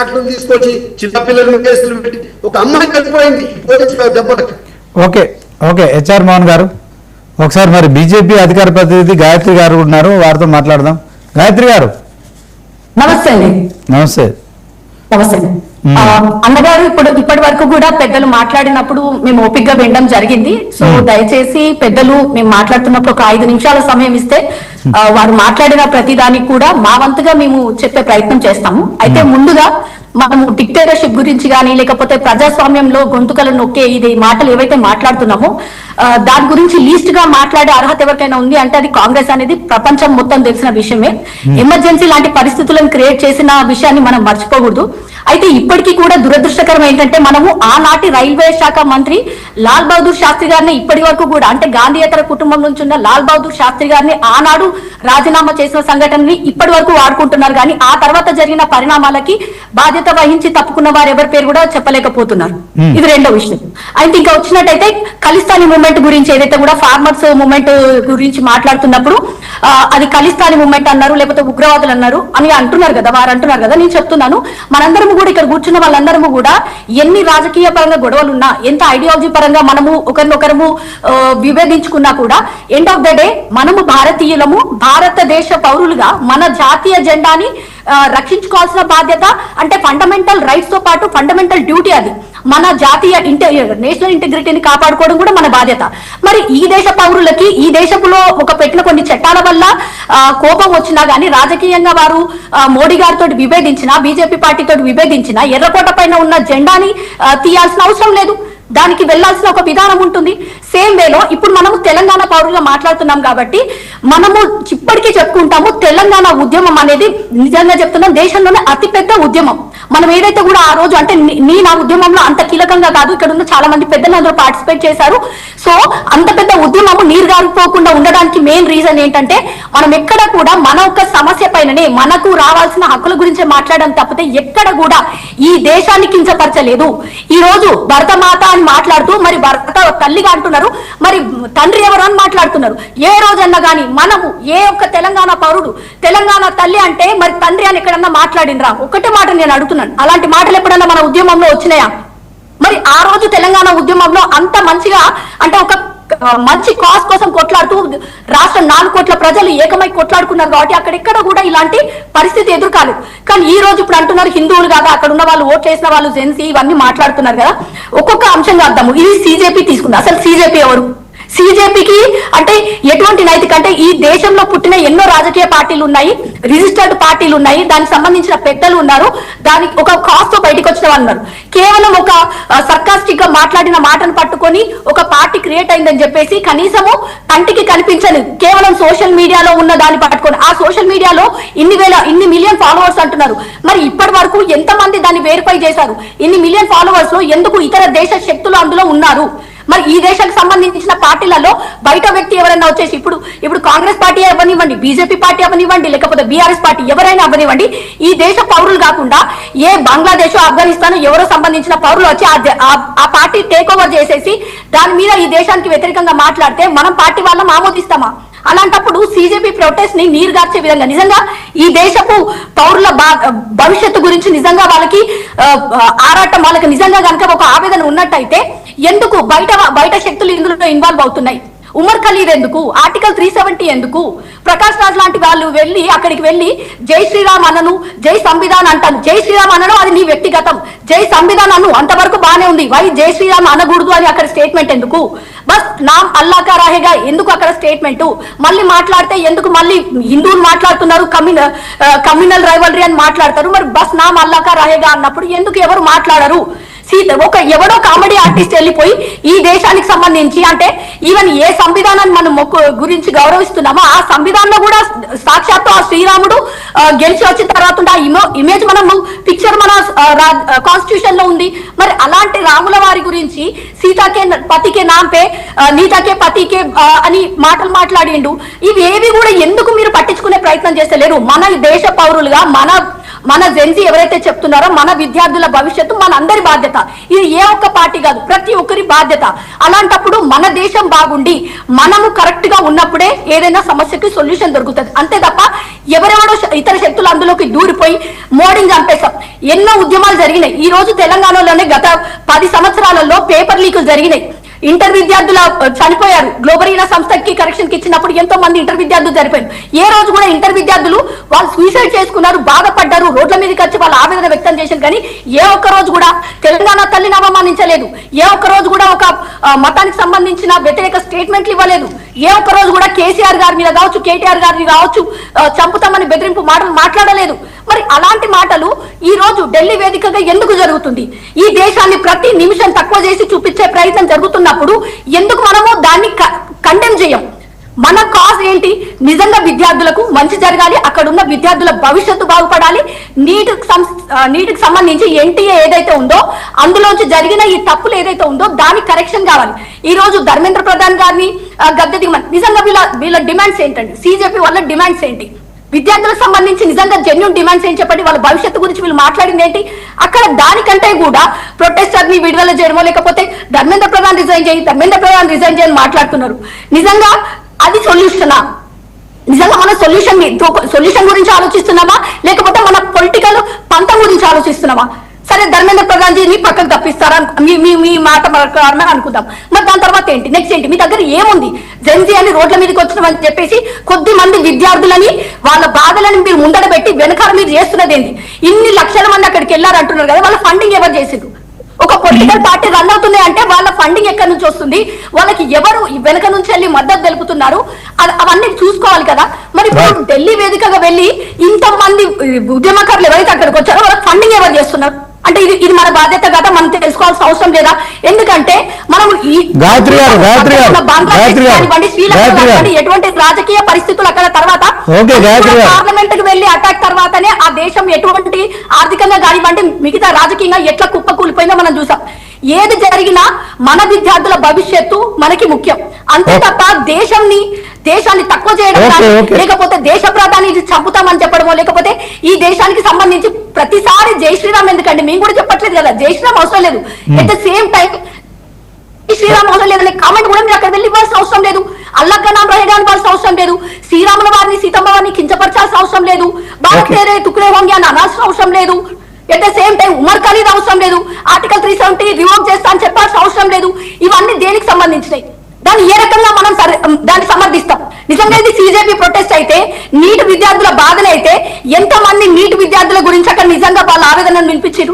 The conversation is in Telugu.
అట్లు తీసుకొచ్చి చిన్నపిల్లలు కేసులు పెట్టి ఒక అమ్మాయి చనిపోయింది దెబ్బలకి. ఓకే ఓకే హెచ్ఆర్ మోహన్ గారు, ఒకసారి మరి బీజేపీ అధికార ప్రతినిధి గాయత్రి గారు ఉన్నారు, వారితో మాట్లాడదాం. గాయత్రి గారు నమస్తే అండి. నమస్తే. నమస్తే అన్నగారు. ఇప్పటి వరకు కూడా పెద్దలు మాట్లాడినప్పుడు మేము ఓపికగా వినడం జరిగింది. సో దయచేసి పెద్దలు మేము మాట్లాడుతున్నప్పుడు ఒక 5 నిమిషాల సమయం ఇస్తే వారు మాట్లాడిన ప్రతిదానికి కూడా మా వంతుగా మేము చెప్పే ప్రయత్నం చేస్తాము. అయితే ముందుగా మనము డిక్టేటర్షిప్ గురించి కానీ లేకపోతే ప్రజాస్వామ్యంలో గొంతుకలు నొక్కే ఇది మాటలు ఏవైతే మాట్లాడుతున్నామో దాని గురించి లీస్ట్ గా మాట్లాడే అర్హత ఎవరికైనా ఉంది అంటే అది కాంగ్రెస్ అనేది ప్రపంచం మొత్తం తెలిసిన విషయమే. ఎమర్జెన్సీ లాంటి పరిస్థితులను క్రియేట్ చేసిన విషయాన్ని మనం మర్చిపోకూడదు. అయితే ఇప్పటికీ కూడా దురదృష్టకరం ఏంటంటే మనము ఆనాటి రైల్వే శాఖ మంత్రి లాల్ బహదూర్ శాస్త్రి గారిని ఇప్పటి వరకు కూడా అంటే గాంధీయేతర కుటుంబం నుంచి ఉన్న లాల్ బహదూర్ శాస్త్రి గారిని ఆనాడు రాజీనామా చేసిన సంఘటనని ఇప్పటి వరకు వాడుకుంటున్నారు. కానీ ఆ తర్వాత జరిగిన పరిణామాలకి బాధ్యత వహించి తప్పుకున్న వారు ఎవరి పేరు కూడా చెప్పలేకపోతున్నారు. ఇది రెండో విషయం. అయితే ఇంకా వచ్చినట్టయితే ఖలిస్తానీ మూవ్మెంట్ గురించి ఏదైతే కూడా ఫార్మర్స్ మూవ్మెంట్ గురించి మాట్లాడుతున్నప్పుడు అది ఖలిస్తానీ మూవ్మెంట్ అన్నారు లేకపోతే ఉగ్రవాదులు అన్నారు అని అంటున్నారు కదా, వారు అంటున్నారు కదా. నేను చెప్తున్నాను మనందరం కూడా ఇక్కడ కూర్చున్న వాళ్ళందరము కూడా ఎన్ని రాజకీయ పరంగా గొడవలున్నా ఎంత ఐడియాలజీ పరంగా మనము ఒకరినొకరము విభేదించుకున్నా కూడా ఎండ్ ఆఫ్ ద డే మనము భారతీయులము, భారతదేశ పౌరులుగా మన జాతీయ జెండాని రక్షించుకోవాల్సిన బాధ్యత అంటే ఫండమెంటల్ రైట్స్ తో పాటు ఫండమెంటల్ డ్యూటీ అది. మన జాతీయ నేషనల్ ఇంటిగ్రిటీని కాపాడుకోవడం కూడా మన బాధ్యత. మరి ఈ దేశ పౌరులకి ఈ దేశంలో ఒక పెట్టిన కొన్ని చట్టాల వల్ల కోపం వచ్చినా గానీ రాజకీయంగా వారు మోడీ గారితో విభేదించినా బీజేపీ పార్టీతో విభేదించినా ఎర్రకోట పైన ఉన్న జెండాని తీయాల్సిన అవసరం లేదు. దానికి వెళ్లాల్సిన ఒక విధానం ఉంటుంది. సేమ్ వేలో ఇప్పుడు మనము తెలంగాణ పౌరులుగా మాట్లాడుతున్నాం కాబట్టి మనము ఇప్పటికీ చెప్పుకుంటాము తెలంగాణ ఉద్యమం అనేది నిజంగా చెప్తున్నాం దేశంలోనే అతిపెద్ద ఉద్యమం. మనం ఏదైతే కూడా ఆ రోజు అంటే నా ఉద్యమంలో అంత కీలకంగా కాదు, ఇక్కడ ఉన్న చాలా మంది పెద్దలు అందులో పార్టిసిపేట్ చేశారు. సో అంత పెద్ద ఉద్యమము నీరు గారిపోకుండా ఉండడానికి మెయిన్ రీజన్ ఏంటంటే మనం ఎక్కడ కూడా మన ఒక్క సమస్య పైననే మనకు రావాల్సిన హక్కుల గురించి మాట్లాడడం తప్పితే ఎక్కడ కూడా ఈ దేశాన్ని కించపరచలేదు. ఈ రోజు భరతమాత అని మాట్లాడుతూ మరి భర్త తల్లిగా అంటున్నారు, మరి తండ్రి ఎవరు అని మాట్లాడుతున్నారు. ఏ రోజన్నా కానీ మనము ఏ ఒక్క తెలంగాణ పౌరుడు తెలంగాణ తల్లి అంటే మరి తండ్రి అని ఎక్కడన్నా మాట్లాడినరా? ఒకటే మాట నేను అడుగుతున్నాను, అలాంటి మాటలు ఎప్పుడన్నా మన ఉద్యమంలో వచ్చినాయా? మరి ఆ రోజు తెలంగాణ ఉద్యమంలో అంత మంచిగా అంటే ఒక మంచి కాజ్ కోసం కొట్లాడుతూ రాష్ట్ర 4 కోట్ల ప్రజలు ఏకమై కొట్లాడుకున్నారు కాబట్టి అక్కడెక్కడ కూడా ఇలాంటి పరిస్థితి ఎదుర్కాలేదు. కానీ ఈ రోజు ఇప్పుడు అంటున్నారు హిందువులు కాదా అక్కడ ఉన్న వాళ్ళు ఓట్లు వేసిన వాళ్ళు జెన్సీ ఇవన్నీ మాట్లాడుతున్నారు కదా. ఒక్కొక్క అంశంగా అర్థము. ఇది సిజేపీ తీసుకుంది. అసలు సిజేపీ ఎవరు? సిజేపీకి అంటే ఎటువంటి నైతిక అంటే ఈ దేశంలో పుట్టిన ఎన్నో రాజకీయ పార్టీలు ఉన్నాయి, రిజిస్టర్డ్ పార్టీలు ఉన్నాయి, దానికి సంబంధించిన పెద్దలు ఉన్నారు, దానికి ఒక కాస్ట్ తో బయటకు వచ్చిన వాళ్ళు ఉన్నారు. కేవలం ఒక సర్కాస్టిక్ గా మాట్లాడిన మాటను పట్టుకొని ఒక పార్టీ క్రియేట్ అయిందని చెప్పేసి కనీసము కంటికి కనిపించని కేవలం సోషల్ మీడియాలో ఉన్న దాన్ని పట్టుకొని ఆ సోషల్ మీడియాలో ఇన్ని మిలియన్ ఫాలోవర్స్ అంటున్నారు. మరి ఇప్పటి వరకు ఎంతమంది దాన్ని వెరిఫై చేశారు? ఇన్ని మిలియన్ ఫాలోవర్స్ లో ఎందుకు ఇతర దేశ శక్తులు అందులో ఉన్నారు? మరి ఈ దేశానికి సంబంధించిన పార్టీలలో బయట వ్యక్తి ఎవరైనా వచ్చేసి ఇప్పుడు కాంగ్రెస్ పార్టీ అవ్వనివ్వండి, బీజేపీ పార్టీ అవ్వనివ్వండి, లేకపోతే బీఆర్ఎస్ పార్టీ ఎవరైనా అవ్వనివ్వండి, ఈ దేశ పౌరులు కాకుండా ఏ బంగ్లాదేశ్ ఆఫ్ఘనిస్తాన్ ఎవరో సంబంధించిన పౌరులు వచ్చి ఆ పార్టీ టేక్ ఓవర్ చేసేసి దాని మీద ఈ దేశానికి వ్యతిరేకంగా మాట్లాడితే మనం పార్టీ వాళ్ళం ఆమోదిస్తామా? అలాంటప్పుడు సిజేపీ ప్రొటెస్ట్ ని నీరుగార్చే విధంగా నిజంగా ఈ దేశపు పౌరుల భవిష్యత్తు గురించి నిజంగా వాళ్ళకి ఆరాటం వాళ్ళకి నిజంగా కనుక ఒక ఆవేదన ఉన్నట్టయితే ఎందుకు బయట శక్తులు ఇందులో ఇన్వాల్వ్ అవుతున్నాయి? ఉమర్ ఖలీద్ ఎందుకు? ఆర్టికల్ 370 ఎందుకు? ప్రకాష్ రాజ్ లాంటి వాళ్ళు అక్కడికి వెళ్ళి జై శ్రీరామ్ అనను, జై సంవిధాన్ అంటాను. జై శ్రీరామ్ అనను అది నీ వ్యక్తిగతం, జై సంవిధాన్ అను అంతవరకు బానే ఉంది. వై జై శ్రీరామ్ అనకూడదు అని అక్కడ స్టేట్మెంట్ ఎందుకు? బస్ నామ్ అల్లా కా రహేగా ఎందుకు అక్కడ స్టేట్మెంట్? మళ్ళీ మాట్లాడితే ఎందుకు మళ్ళీ హిందువులు మాట్లాడుతున్నారు, కమ్యూనల్ రైవలరీ అని మాట్లాడతారు. మరి బస్ నామ్ అల్లా కా రహేగా అన్నప్పుడు ఎందుకు ఎవరు మాట్లాడరు? ఎవడో కామెడీ ఆర్టిస్ట్ వెళ్ళిపోయి ఈ దేశానికి సంబంధించి అంటే ఈవెన్ ఏ సంవిధానాన్ని మనం గురించి గౌరవిస్తున్నామో ఆ సంవిధానంలో కూడా సాక్షాత్తు ఆ శ్రీరాముడు గెలిచి వచ్చిన తర్వాత ఆ ఇమేజ్ మనం పిక్చర్ మన కాన్స్టిట్యూషన్ లో ఉంది. మరి అలాంటి రాముల వారి గురించి సీతాకే పతికే నాంపే నీతాకే పతికే అని మాటలు మాట్లాడిండు. ఇవేవి కూడా ఎందుకు మీరు పట్టించుకునే ప్రయత్నం చేస్తలేరు? మన దేశ పౌరులుగా మన జెన్సీ ఎవరైతే చెప్తున్నారో మన విద్యార్థుల భవిష్యత్తు మన అందరి బాధ్యత. ఇది ఏ ఒక్క పార్టీ కాదు, ప్రతి ఒక్కరి బాధ్యత. అలాంటప్పుడు మన దేశం బాగుండి మనము కరెక్ట్ గా ఉన్నప్పుడే ఏదైనా సమస్యకి సొల్యూషన్ దొరుకుతుంది. అంతే తప్ప ఎవరెవరో ఇతర శక్తులు అందులోకి దూరిపోయి మోడీని చంపేశాం. ఎన్నో ఉద్యమాలు జరిగినాయి. ఈ రోజు తెలంగాణలోనే గత 10 సంవత్సరాలలో పేపర్ లీకులు జరిగినాయి. ఇంటర్ విద్యార్థుల చనిపోయారు. గ్లోబరీనా సంస్థకి కరెక్షన్ కి ఇచ్చినప్పుడు ఎంతో మంది ఇంటర్ విద్యార్థులు చనిపోయారు. ఏ రోజు కూడా ఇంటర్ విద్యార్థులు వాళ్ళు సూసైడ్ చేసుకున్నారు, బాధపడ్డారు, రోడ్ల మీదకి వచ్చి వాళ్ళ ఆవేదన వ్యక్తం చేశారు. కానీ ఏ ఒక్క రోజు కూడా తెలంగాణ తల్లిని అవమానించలేదు. ఏ ఒక్క రోజు కూడా ఒక మతానికి సంబంధించిన వ్యతిరేక స్టేట్మెంట్లు ఇవ్వలేదు. ఏ ఒక్క రోజు కూడా కేసీఆర్ గారి మీద కావచ్చు, కేటీఆర్ గారిని కావచ్చు చంపుతామని బెదిరింపు మాటలు మాట్లాడలేదు. మరి అలాంటి మాటలు ఈ రోజు ఢిల్లీ వేదికగా ఎందుకు జరుగుతుంది? ఈ దేశాన్ని ప్రతి నిమిషం తక్కువ చేసి చూపించే ప్రయత్నం జరుగుతున్నప్పుడు ఎందుకు మనము దాన్ని కండెమ్ చేయం? మన కాజ్ ఏంటి? నిజంగా విద్యార్థులకు మంచి జరగాలి, అక్కడ ఉన్న విద్యార్థుల భవిష్యత్తు బాగుపడాలి. నీటికి సంబంధించి ఎన్టీఏ ఏదైతే ఉందో అందులోంచి జరిగిన ఈ తప్పులు ఏదైతే ఉందో దానికి కరెక్షన్ కావాలి. ఈ రోజు ధర్మేంద్ర ప్రధాన్ గారిని గద్దె దిగమని నిజంగా వీళ్ళ డిమాండ్స్ ఏంటండి? సిజేపీ వాళ్ళ డిమాండ్స్ ఏంటి? విద్యార్థులకు సంబంధించి నిజంగా జెన్యూన్ డిమాండ్స్ ఏం చెప్పండి? వాళ్ళ భవిష్యత్తు గురించి వీళ్ళు మాట్లాడింది ఏంటి? అక్కడ దానికంటే కూడా ప్రొటెస్టర్ ని విడుదల చేయడమో లేకపోతే ధర్మేంద్ర ప్రధాన్ రిజైన్ చేయని మాట్లాడుతున్నారు. నిజంగా అది సొల్యూషనా? నిజంగా మన సొల్యూషన్ గురించి ఆలోచిస్తున్నామా లేకపోతే మన పొలిటికల్ పంతం గురించి ఆలోచిస్తున్నామా? సరే, ధర్మేంద్ర ప్రధాన్ జీని పక్కకు తప్పిస్తారా మీ మాట ప్రకారమే అనుకుందాం. మరి దాని తర్వాత ఏంటి? నెక్స్ట్ ఏంటి? మీ దగ్గర ఏముంది? జెన్జీ అని రోడ్ల మీదకి వచ్చినామని చెప్పేసి కొద్ది మంది విద్యార్థులని వాళ్ళ బాధలని మీరు ముందడబెట్టి వెనకాల మీరు చేస్తున్నది ఏంటి? ఇన్ని లక్షల మంది అక్కడికి వెళ్ళారంటున్నారు కదా, వాళ్ళ ఫండింగ్ ఎవరు చేసిండ్రు? ఒక పొలిటికల్ పార్టీ రన్ అవుతుంది అంటే వాళ్ళ ఫండింగ్ ఎక్కడి నుంచి వస్తుంది? వాళ్ళకి ఎవరు వెనక నుంచి వెళ్ళి మద్దతు తెలుపుతున్నారు? అవన్నీ చూసుకోవాలి కదా. మరి ఇప్పుడు ఢిల్లీ వేదికగా వెళ్ళి ఇంతమంది ఉద్యమకారులు ఎవరైతే అక్కడికి వచ్చారో వాళ్ళకి ఫండింగ్ ఎవరు చేస్తున్నారు అంటే ఇది మన బాధ్యత కదా, మనం తెలుసుకోవాల్సిన అవసరం లేదా? ఎందుకంటే మనం ఎటువంటి రాజకీయ పరిస్థితులు అక్కడ తర్వాత పార్లమెంట్ కి వెళ్లి అటాక్ తర్వాతనే ఆ దేశం ఎటువంటి ఆర్థికంగా కానివ్వండి మిగతా రాజకీయంగా ఎట్లా కుప్పకూలిపోయిందో మనం చూసాం. ఏది జరిగినా మన విద్యార్థుల భవిష్యత్తు మనకి ముఖ్యం. అంతే తప్ప దేశాన్ని తక్కువ చేయడం లేకపోతే దేశ ప్రధాని చంపుతామని చెప్పడమో లేకపోతే ఈ దేశానికి సంబంధించి ప్రతిసారి జై శ్రీరామ్ ఎందుకండి? మేము కూడా చెప్పట్లేదు కదా జై శ్రీరామ్ అవసరం లేదు. At the same time Sriram అవసరం లేదనే కామెంట్ కూడా మీరు అక్కడ వెళ్ళి ఇవ్వాల్సిన అవసరం లేదు. అల్లాహ్ నామ్ రహేగా అనివ్వాల్సిన అవసరం లేదు. శ్రీరాముల వారిని సీతమ్మ వారిని కించపరచాల్సిన అవసరం లేదు. బాలకేరే తుక్రే హోంగి అని అనాల్సిన అవసరం లేదు. At the same time Umar Khalid అవసరం లేదు. ఆర్టికల్ 370 రివోక్ చేస్తా అని చెప్పాల్సిన అవసరం లేదు. ఇవన్నీ దేనికి సంబంధించినవి? దాన్ని ఏ రకంగా మనం దాన్ని సమర్థిస్తాం? నిజంగా ఇది సిజేపీ ప్రొటెస్ట్ అయితే, నీట్ విద్యార్థుల బాధనైతే ఎంతమంది నీట్ విద్యార్థుల గురించి అక్కడ నిజంగా వాళ్ళ ఆవేదనను వినిపించారు?